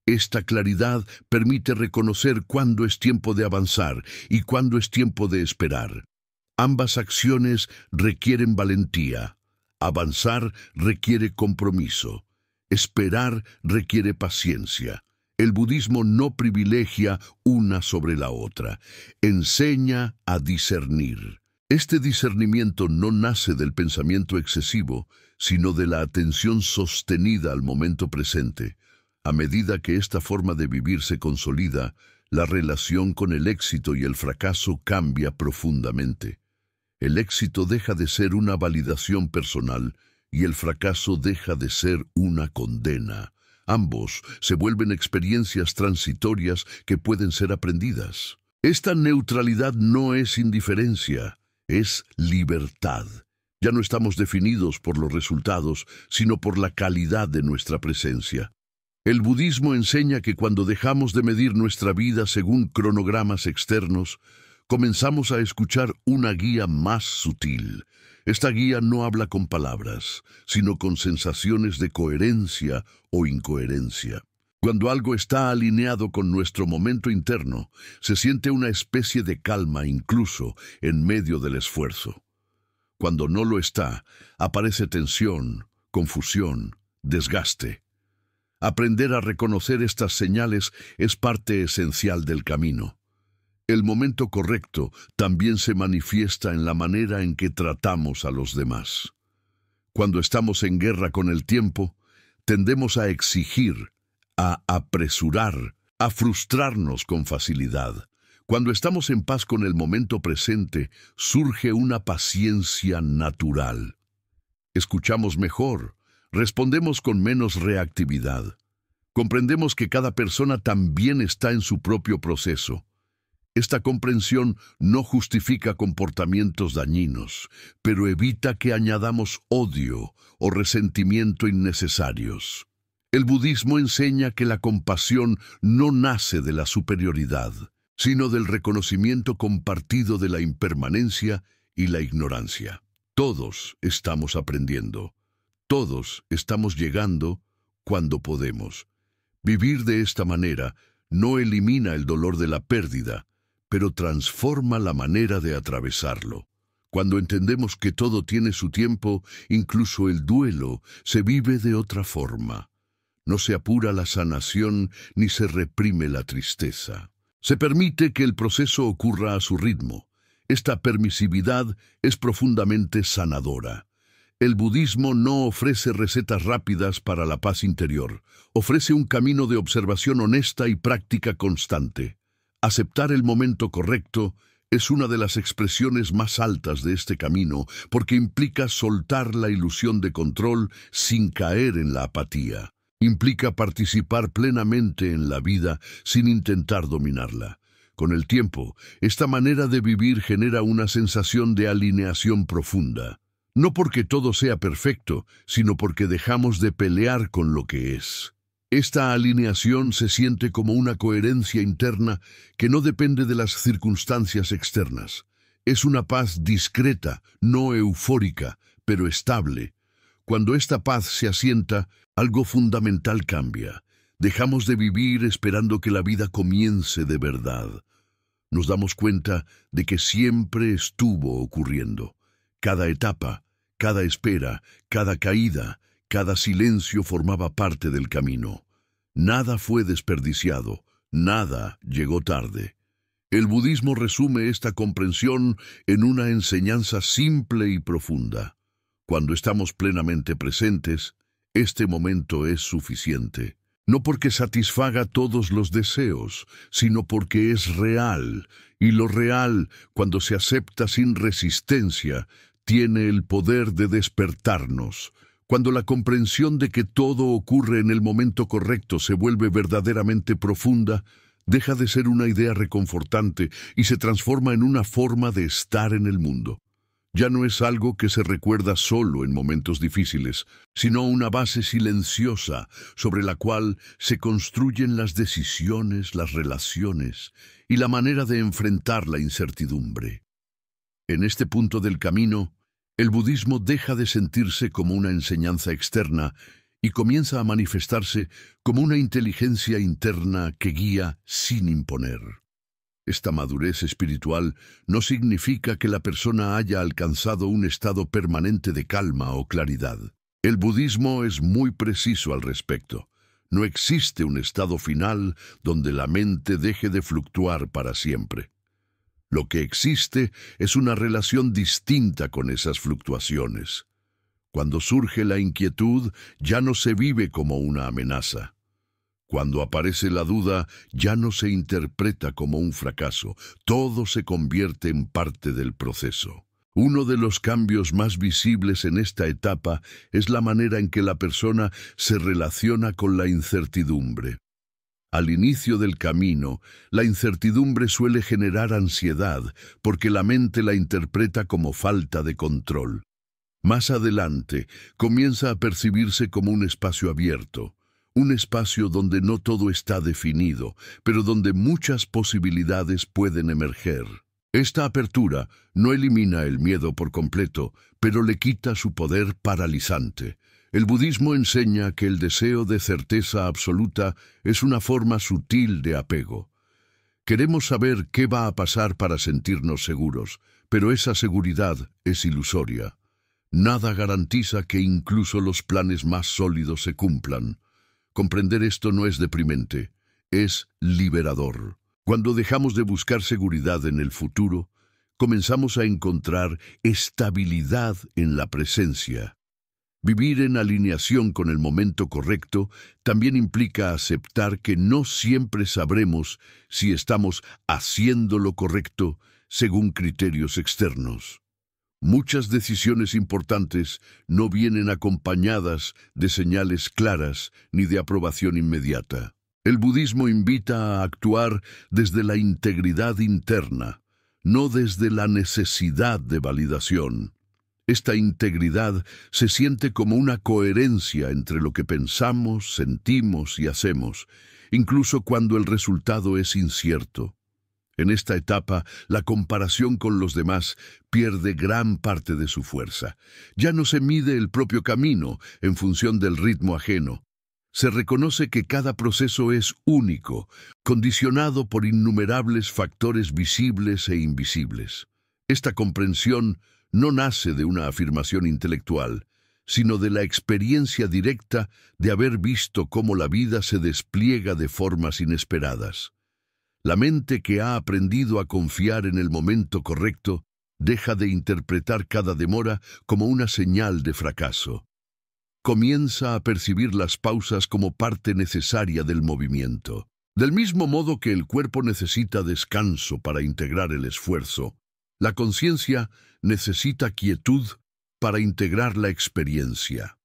Esta claridad permite reconocer cuándo es tiempo de avanzar y cuándo es tiempo de esperar. Ambas acciones requieren valentía. Avanzar requiere compromiso. Esperar requiere paciencia. El budismo no privilegia una sobre la otra. Enseña a discernir. Este discernimiento no nace del pensamiento excesivo, sino de la atención sostenida al momento presente. A medida que esta forma de vivir se consolida, la relación con el éxito y el fracaso cambia profundamente. El éxito deja de ser una validación personal y el fracaso deja de ser una condena. Ambos se vuelven experiencias transitorias que pueden ser aprendidas. Esta neutralidad no es indiferencia, es libertad. Ya no estamos definidos por los resultados, sino por la calidad de nuestra presencia. El budismo enseña que cuando dejamos de medir nuestra vida según cronogramas externos, comenzamos a escuchar una guía más sutil. Esta guía no habla con palabras, sino con sensaciones de coherencia o incoherencia. Cuando algo está alineado con nuestro momento interno, se siente una especie de calma incluso en medio del esfuerzo. Cuando no lo está, aparece tensión, confusión, desgaste. Aprender a reconocer estas señales es parte esencial del camino. El momento correcto también se manifiesta en la manera en que tratamos a los demás. Cuando estamos en guerra con el tiempo, tendemos a exigir, a apresurar, a frustrarnos con facilidad. Cuando estamos en paz con el momento presente, surge una paciencia natural. Escuchamos mejor, respondemos con menos reactividad. Comprendemos que cada persona también está en su propio proceso. Esta comprensión no justifica comportamientos dañinos, pero evita que añadamos odio o resentimiento innecesarios. El budismo enseña que la compasión no nace de la superioridad, sino del reconocimiento compartido de la impermanencia y la ignorancia. Todos estamos aprendiendo. Todos estamos llegando cuando podemos. Vivir de esta manera no elimina el dolor de la pérdida, pero transforma la manera de atravesarlo. Cuando entendemos que todo tiene su tiempo, incluso el duelo se vive de otra forma. No se apura la sanación ni se reprime la tristeza. Se permite que el proceso ocurra a su ritmo. Esta permisividad es profundamente sanadora. El budismo no ofrece recetas rápidas para la paz interior. Ofrece un camino de observación honesta y práctica constante. Aceptar el momento correcto es una de las expresiones más altas de este camino porque implica soltar la ilusión de control sin caer en la apatía. Implica participar plenamente en la vida sin intentar dominarla. Con el tiempo, esta manera de vivir genera una sensación de alineación profunda. No porque todo sea perfecto, sino porque dejamos de pelear con lo que es. Esta alineación se siente como una coherencia interna que no depende de las circunstancias externas. Es una paz discreta, no eufórica, pero estable. Cuando esta paz se asienta, algo fundamental cambia. Dejamos de vivir esperando que la vida comience de verdad. Nos damos cuenta de que siempre estuvo ocurriendo. Cada etapa, cada espera, cada caída, cada silencio formaba parte del camino. Nada fue desperdiciado, nada llegó tarde. El budismo resume esta comprensión en una enseñanza simple y profunda. Cuando estamos plenamente presentes, este momento es suficiente. No porque satisfaga todos los deseos, sino porque es real, y lo real, cuando se acepta sin resistencia, tiene el poder de despertarnos. Cuando la comprensión de que todo ocurre en el momento correcto se vuelve verdaderamente profunda, deja de ser una idea reconfortante y se transforma en una forma de estar en el mundo. Ya no es algo que se recuerda solo en momentos difíciles, sino una base silenciosa sobre la cual se construyen las decisiones, las relaciones y la manera de enfrentar la incertidumbre. En este punto del camino, el budismo deja de sentirse como una enseñanza externa y comienza a manifestarse como una inteligencia interna que guía sin imponer. Esta madurez espiritual no significa que la persona haya alcanzado un estado permanente de calma o claridad. El budismo es muy preciso al respecto. No existe un estado final donde la mente deje de fluctuar para siempre. Lo que existe es una relación distinta con esas fluctuaciones. Cuando surge la inquietud, ya no se vive como una amenaza. Cuando aparece la duda, ya no se interpreta como un fracaso. Todo se convierte en parte del proceso. Uno de los cambios más visibles en esta etapa es la manera en que la persona se relaciona con la incertidumbre. Al inicio del camino, la incertidumbre suele generar ansiedad porque la mente la interpreta como falta de control. Más adelante, comienza a percibirse como un espacio abierto, un espacio donde no todo está definido, pero donde muchas posibilidades pueden emerger. Esta apertura no elimina el miedo por completo, pero le quita su poder paralizante. El budismo enseña que el deseo de certeza absoluta es una forma sutil de apego. Queremos saber qué va a pasar para sentirnos seguros, pero esa seguridad es ilusoria. Nada garantiza que incluso los planes más sólidos se cumplan. Comprender esto no es deprimente, es liberador. Cuando dejamos de buscar seguridad en el futuro, comenzamos a encontrar estabilidad en la presencia. Vivir en alineación con el momento correcto también implica aceptar que no siempre sabremos si estamos haciendo lo correcto según criterios externos. Muchas decisiones importantes no vienen acompañadas de señales claras ni de aprobación inmediata. El budismo invita a actuar desde la integridad interna, no desde la necesidad de validación. Esta integridad se siente como una coherencia entre lo que pensamos, sentimos y hacemos, incluso cuando el resultado es incierto. En esta etapa, la comparación con los demás pierde gran parte de su fuerza. Ya no se mide el propio camino en función del ritmo ajeno. Se reconoce que cada proceso es único, condicionado por innumerables factores visibles e invisibles. Esta comprensión no nace de una afirmación intelectual, sino de la experiencia directa de haber visto cómo la vida se despliega de formas inesperadas. La mente que ha aprendido a confiar en el momento correcto deja de interpretar cada demora como una señal de fracaso. Comienza a percibir las pausas como parte necesaria del movimiento. Del mismo modo que el cuerpo necesita descanso para integrar el esfuerzo, la conciencia necesita quietud para integrar la experiencia.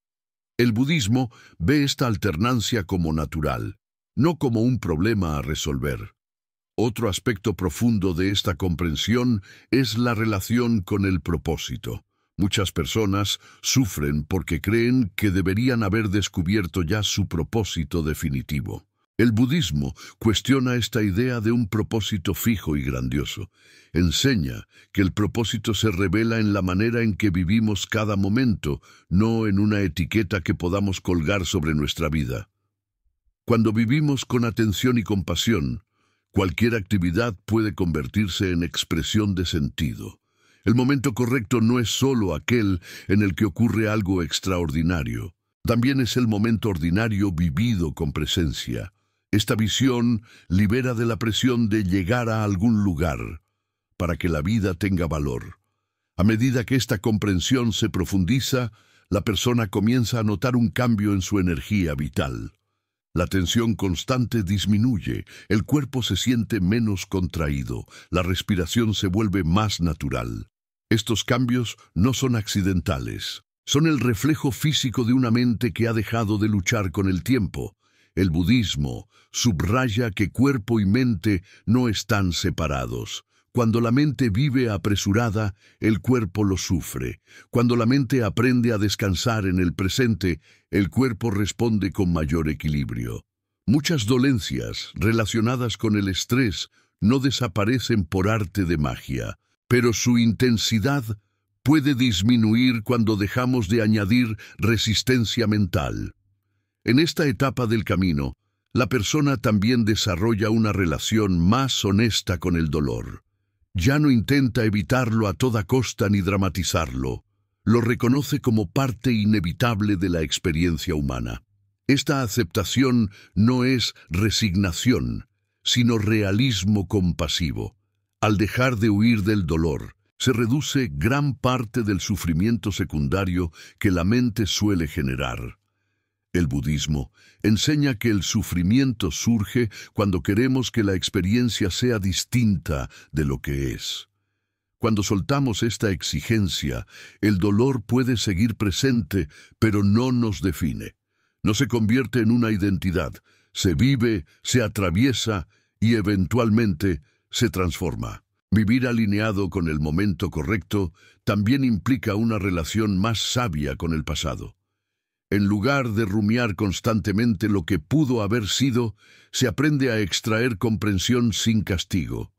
El budismo ve esta alternancia como natural, no como un problema a resolver. Otro aspecto profundo de esta comprensión es la relación con el propósito. Muchas personas sufren porque creen que deberían haber descubierto ya su propósito definitivo. El budismo cuestiona esta idea de un propósito fijo y grandioso. Enseña que el propósito se revela en la manera en que vivimos cada momento, no en una etiqueta que podamos colgar sobre nuestra vida. Cuando vivimos con atención y compasión, cualquier actividad puede convertirse en expresión de sentido. El momento correcto no es solo aquel en el que ocurre algo extraordinario. También es el momento ordinario vivido con presencia. Esta visión libera de la presión de llegar a algún lugar para que la vida tenga valor. A medida que esta comprensión se profundiza, la persona comienza a notar un cambio en su energía vital. La tensión constante disminuye, el cuerpo se siente menos contraído, la respiración se vuelve más natural. Estos cambios no son accidentales, son el reflejo físico de una mente que ha dejado de luchar con el tiempo. El budismo subraya que cuerpo y mente no están separados. Cuando la mente vive apresurada, el cuerpo lo sufre. Cuando la mente aprende a descansar en el presente, el cuerpo responde con mayor equilibrio. Muchas dolencias relacionadas con el estrés no desaparecen por arte de magia, pero su intensidad puede disminuir cuando dejamos de añadir resistencia mental. En esta etapa del camino, la persona también desarrolla una relación más honesta con el dolor. Ya no intenta evitarlo a toda costa ni dramatizarlo. Lo reconoce como parte inevitable de la experiencia humana. Esta aceptación no es resignación, sino realismo compasivo. Al dejar de huir del dolor, se reduce gran parte del sufrimiento secundario que la mente suele generar. El budismo enseña que el sufrimiento surge cuando queremos que la experiencia sea distinta de lo que es. Cuando soltamos esta exigencia, el dolor puede seguir presente, pero no nos define. No se convierte en una identidad, se vive, se atraviesa y eventualmente se transforma. Vivir alineado con el momento correcto también implica una relación más sabia con el pasado. En lugar de rumiar constantemente lo que pudo haber sido, se aprende a extraer comprensión sin castigo.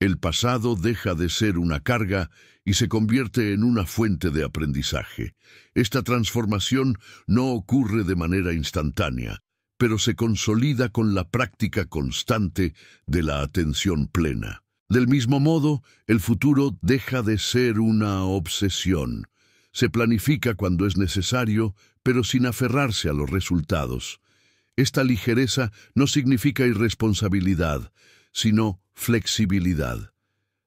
El pasado deja de ser una carga y se convierte en una fuente de aprendizaje. Esta transformación no ocurre de manera instantánea, pero se consolida con la práctica constante de la atención plena. Del mismo modo, el futuro deja de ser una obsesión. Se planifica cuando es necesario, pero sin aferrarse a los resultados. Esta ligereza no significa irresponsabilidad, sino flexibilidad.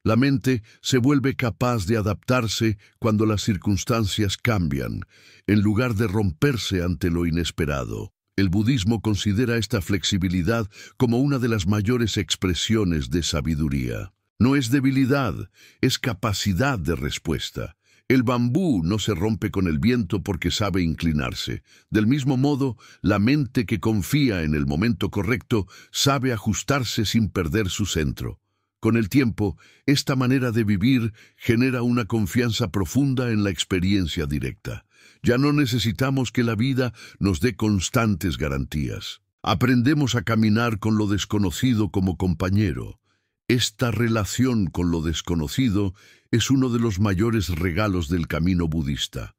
La mente se vuelve capaz de adaptarse cuando las circunstancias cambian, en lugar de romperse ante lo inesperado. El budismo considera esta flexibilidad como una de las mayores expresiones de sabiduría. No es debilidad, es capacidad de respuesta. El bambú no se rompe con el viento porque sabe inclinarse. Del mismo modo, la mente que confía en el momento correcto sabe ajustarse sin perder su centro. Con el tiempo, esta manera de vivir genera una confianza profunda en la experiencia directa. Ya no necesitamos que la vida nos dé constantes garantías. Aprendemos a caminar con lo desconocido como compañero. Esta relación con lo desconocido es uno de los mayores regalos del camino budista.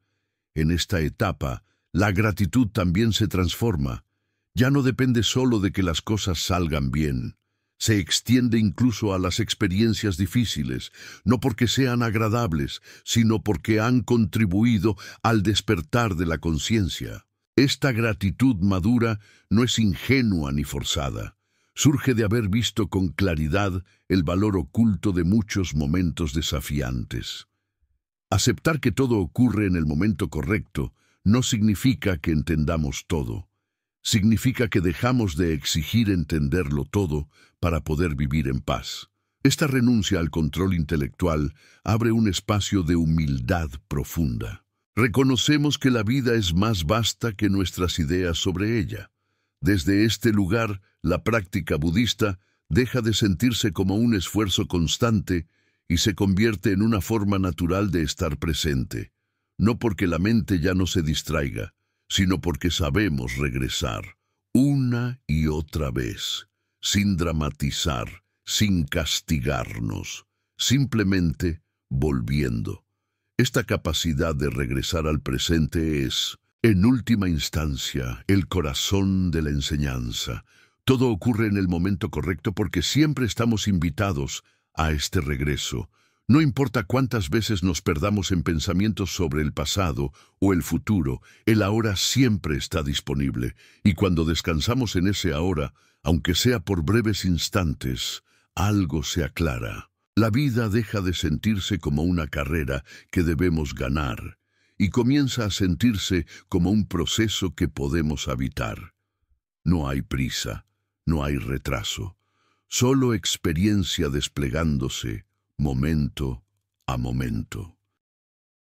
En esta etapa, la gratitud también se transforma. Ya no depende solo de que las cosas salgan bien. Se extiende incluso a las experiencias difíciles, no porque sean agradables, sino porque han contribuido al despertar de la conciencia. Esta gratitud madura no es ingenua ni forzada. Surge de haber visto con claridad el valor oculto de muchos momentos desafiantes. Aceptar que todo ocurre en el momento correcto no significa que entendamos todo. Significa que dejamos de exigir entenderlo todo para poder vivir en paz. Esta renuncia al control intelectual abre un espacio de humildad profunda. Reconocemos que la vida es más vasta que nuestras ideas sobre ella. Desde este lugar, la práctica budista deja de sentirse como un esfuerzo constante y se convierte en una forma natural de estar presente, no porque la mente ya no se distraiga, sino porque sabemos regresar una y otra vez, sin dramatizar, sin castigarnos, simplemente volviendo. Esta capacidad de regresar al presente es, en última instancia, el corazón de la enseñanza. Todo ocurre en el momento correcto porque siempre estamos invitados a este regreso. No importa cuántas veces nos perdamos en pensamientos sobre el pasado o el futuro, el ahora siempre está disponible. Y cuando descansamos en ese ahora, aunque sea por breves instantes, algo se aclara. La vida deja de sentirse como una carrera que debemos ganar y comienza a sentirse como un proceso que podemos habitar. No hay prisa, no hay retraso, solo experiencia desplegándose momento a momento.